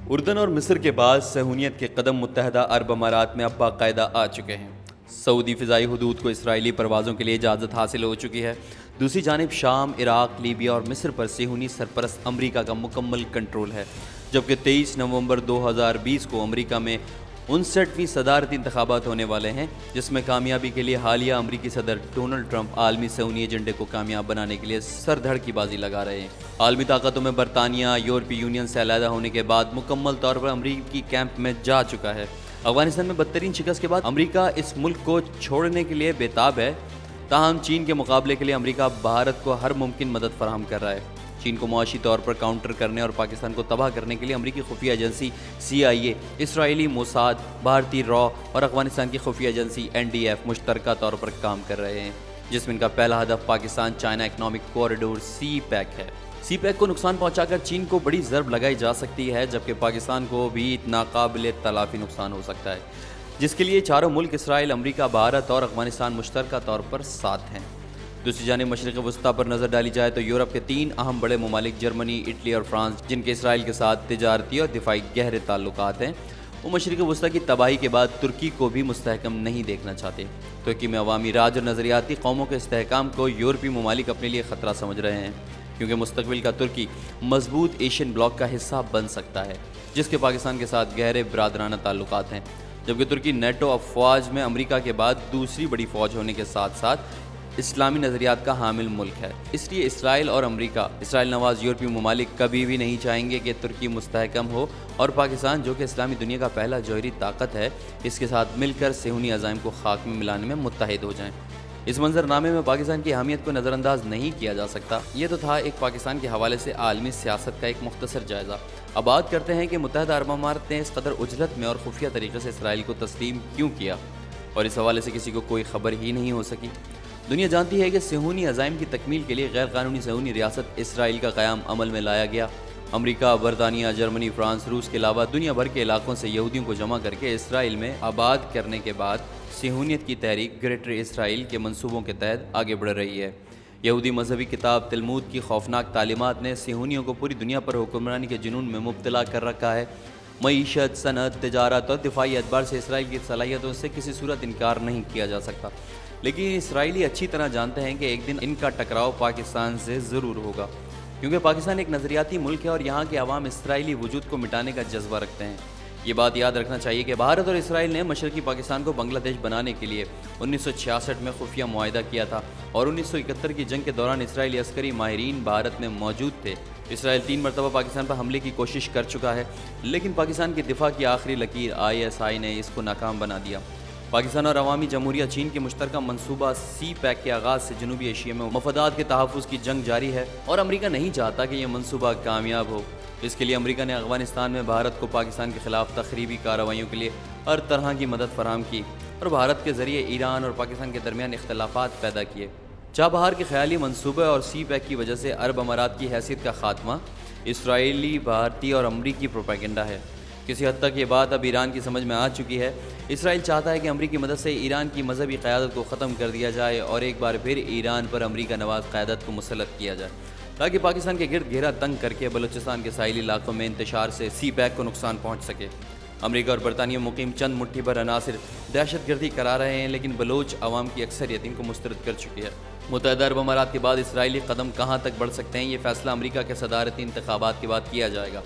اردن اور مصر کے بعد صہیونیت کے قدم متحدہ عرب امارات میں اب باقاعدہ آ چکے ہیں۔ سعودی فضائی حدود کو اسرائیلی پروازوں کے لیے اجازت حاصل ہو چکی ہے۔ دوسری جانب شام، عراق، لیبیا اور مصر پر صہیونی سرپرست امریکہ کا مکمل کنٹرول ہے، جبکہ 23 نومبر 2020 کو امریکہ میں 59ویں صدارتی انتخابات ہونے والے ہیں، جس میں کامیابی کے لیے حالیہ امریکی صدر ڈونلڈ ٹرمپ عالمی صہیونی ایجنڈے کو کامیاب بنانے کے لیے سر دھڑ کی بازی لگا رہے ہیں۔ عالمی طاقتوں میں برطانیہ یورپی یونین سے علیحدہ ہونے کے بعد مکمل طور پر امریکی کیمپ میں جا چکا ہے۔ افغانستان میں بدترین شکست کے بعد امریکہ اس ملک کو چھوڑنے کے لیے بےتاب ہے، تاہم چین کے مقابلے کے لیے امریکہ بھارت کو ہر ممکن مدد فراہم کر رہا ہے۔ چین کو معاشی طور پر کاؤنٹر کرنے اور پاکستان کو تباہ کرنے کے لیے امریکی خفیہ ایجنسی CIA، اسرائیلی موساد، بھارتی را اور افغانستان کی خفیہ ایجنسی NDF مشترکہ طور پر کام کر رہے ہیں، جس میں ان کا پہلا ہدف Pakistan China economic corridor CPEC ہے۔ CPEC کو نقصان پہنچا کر چین کو بڑی ضرب لگائی جا سکتی ہے، جبکہ پاکستان کو بھی ناقابل تلافی نقصان ہو سکتا ہے، جس کے لیے چاروں ملک اسرائیل، امریکہ، بھارت اور افغانستان مشترکہ طور پر ساتھ ہیں۔ دوسری جانب مشرق وسطیٰ پر نظر ڈالی جائے تو یورپ کے 3 اہم بڑے ممالک جرمنی، اٹلی اور فرانس، جن کے اسرائیل کے ساتھ تجارتی اور دفاعی گہرے تعلقات ہیں، وہ مشرق وسطیٰ کی تباہی کے بعد ترکی کو بھی مستحکم نہیں دیکھنا چاہتے۔ ترکی میں عوامی راج اور نظریاتی قوموں کے استحکام کو یورپی ممالک اپنے لیے خطرہ سمجھ رہے ہیں، کیونکہ مستقبل کا ترکی مضبوط ایشین بلاک کا حصہ بن سکتا ہے، جس کے پاکستان کے ساتھ گہرے برادرانہ تعلقات ہیں۔ جبکہ ترکی نیٹو افواج میں امریکہ کے بعد دوسری بڑی فوج ہونے کے ساتھ ساتھ اسلامی نظریات کا حامل ملک ہے۔ اس لیے اسرائیل اور امریکہ، اسرائیل نواز یورپی ممالک کبھی بھی نہیں چاہیں گے کہ ترکی مستحکم ہو اور پاکستان، جو کہ اسلامی دنیا کا پہلا جوہری طاقت ہے، اس کے ساتھ مل کر صہیونی عزائم کو خاک میں ملانے میں متحد ہو جائیں۔ اس منظر نامے میں پاکستان کی اہمیت کو نظر انداز نہیں کیا جا سکتا۔ یہ تو تھا ایک پاکستان کے حوالے سے عالمی سیاست کا ایک مختصر جائزہ۔ اب بات کرتے ہیں کہ متحدہ عرب امارات نے اس قدر عجلت میں اور خفیہ طریقے سے اسرائیل کو تسلیم کیوں کیا، اور اس حوالے سے کسی کو کوئی خبر ہی نہیں ہو سکی۔ دنیا جانتی ہے کہ صہیونی عزائم کی تکمیل کے لیے غیر قانونی صہیونی ریاست اسرائیل کا قیام عمل میں لایا گیا۔ امریکہ، برطانیہ، جرمنی، فرانس، روس کے علاوہ دنیا بھر کے علاقوں سے یہودیوں کو جمع کر کے اسرائیل میں آباد کرنے کے بعد صہیونیت کی تحریک گریٹر اسرائیل کے منصوبوں کے تحت آگے بڑھ رہی ہے۔ یہودی مذہبی کتاب تلمود کی خوفناک تعلیمات نے صہیونیوں کو پوری دنیا پر حکمرانی کے جنون میں مبتلا کر رکھا ہے۔ معیشت، صنعت، تجارت اور دفاعی اعتبار سے اسرائیل کی صلاحیتوں سے کسی صورت انکار نہیں کیا جا سکتا، لیکن اسرائیلی اچھی طرح جانتے ہیں کہ ایک دن ان کا ٹکراؤ پاکستان سے ضرور ہوگا، کیونکہ پاکستان ایک نظریاتی ملک ہے اور یہاں کے عوام اسرائیلی وجود کو مٹانے کا جذبہ رکھتے ہیں۔ یہ بات یاد رکھنا چاہیے کہ بھارت اور اسرائیل نے مشرقی پاکستان کو بنگلہ دیش بنانے کے لیے 1966 میں خفیہ معاہدہ کیا تھا، اور 1971 کی جنگ کے دوران اسرائیلی عسکری ماہرین بھارت میں موجود تھے۔ اسرائیل 3 مرتبہ پاکستان پر حملے کی کوشش کر چکا ہے، لیکن پاکستان کی دفاع کی آخری لکیر ISI نے اس کو ناکام بنا دیا۔ پاکستان اور عوامی جمہوریہ چین کے مشترکہ منصوبہ CPEC کے آغاز سے جنوبی ایشیا میں مفادات کے تحفظ کی جنگ جاری ہے، اور امریکہ نہیں چاہتا کہ یہ منصوبہ کامیاب ہو۔ اس کے لیے امریکہ نے افغانستان میں بھارت کو پاکستان کے خلاف تخریبی کارروائیوں کے لیے ہر طرح کی مدد فراہم کی، اور بھارت کے ذریعے ایران اور پاکستان کے درمیان اختلافات پیدا کیے۔ چابہار کے خیالی منصوبے اور CPEC کی وجہ سے عرب امارات کی حیثیت کا خاتمہ اسرائیلی، بھارتی اور امریکی پروپیگنڈا ہے۔ کسی حد تک یہ بات اب ایران کی سمجھ میں آ چکی ہے۔ اسرائیل چاہتا ہے کہ امریکی مدد سے ایران کی مذہبی قیادت کو ختم کر دیا جائے اور ایک بار پھر ایران پر امریکہ نواز قیادت کو مسلط کیا جائے، تاکہ پاکستان کے گرد گھیرا تنگ کر کے بلوچستان کے ساحلی علاقوں میں انتشار سے CPEC کو نقصان پہنچ سکے۔ امریکہ اور برطانیہ مقیم چند مٹھی بھر عناصر دہشت گردی کرا رہے ہیں، لیکن بلوچ عوام کی اکثریت ان کو مسترد کر چکی ہے۔ متحدہ عرب امارات کے بعد اسرائیلی قدم کہاں تک بڑھ سکتے ہیں، یہ فیصلہ امریکہ کے صدارتی انتخابات کے بعد کیا جائے گا۔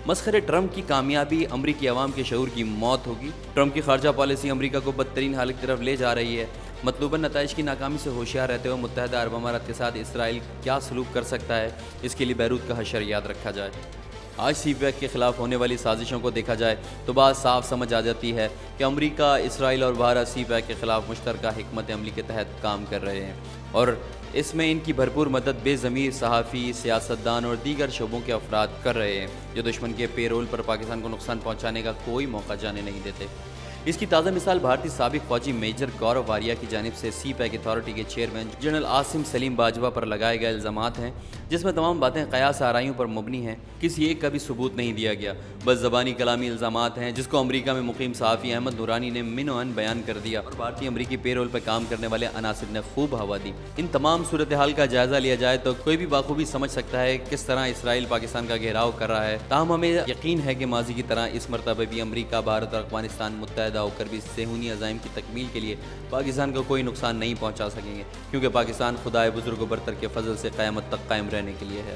مسخرے ٹرمپ کی کامیابی امریکی عوام کے شعور کی موت ہوگی۔ ٹرمپ کی خارجہ پالیسی امریکہ کو بدترین حالت کی طرف لے جا رہی ہے۔ مطلوبہ نتائج کی ناکامی سے ہوشیار رہتے ہوئے متحدہ عرب امارات کے ساتھ اسرائیل کیا سلوک کر سکتا ہے، اس کے لیے بیروت کا حشر یاد رکھا جائے۔ آج CPEC کے خلاف ہونے والی سازشوں کو دیکھا جائے تو بات صاف سمجھ آ جاتی ہے کہ امریکہ، اسرائیل اور بھارت CPEC کے خلاف مشترکہ حکمت عملی کے تحت کام کر رہے ہیں، اور اس میں ان کی بھرپور مدد بے ضمیر صحافی، سیاستدان اور دیگر شعبوں کے افراد کر رہے ہیں، جو دشمن کے پے رول پر پاکستان کو نقصان پہنچانے کا کوئی موقع جانے نہیں دیتے۔ اس کی تازہ مثال بھارتی سابق فوجی میجر گورو واریہ کی جانب سے سی پیک اتھارٹی کے چیئرمین جنرل عاصم سلیم باجوہ پر لگائے گئے الزامات ہیں، جس میں تمام باتیں قیاس آرائیوں پر مبنی ہیں، کسی ایک کا بھی ثبوت نہیں دیا گیا، بس زبانی کلامی الزامات ہیں، جس کو امریکہ میں مقیم صحافی احمد نورانی نے من و عن بیان کر دیا اور بھارتی امریکی پے رول پر کام کرنے والے عناصر نے خوب ہوا دی۔ ان تمام صورتحال کا جائزہ لیا جائے تو کوئی بھی بخوبی سمجھ سکتا ہے کس طرح اسرائیل پاکستان کا گھیراؤ کر رہا ہے، تاہم ہمیں یقین ہے کہ ماضی کی طرح اس مرتبہ بھی امریکہ، بھارت اور افغانستان متحدہ ہو کر بھی صہیونی عزائم کی تکمیل کے لیے پاکستان کو کوئی نقصان نہیں پہنچا سکیں گے، کیونکہ پاکستان خدائے بزرگ و برتر کے فضل سے قیامت تک قائم رہنے کے لیے ہے۔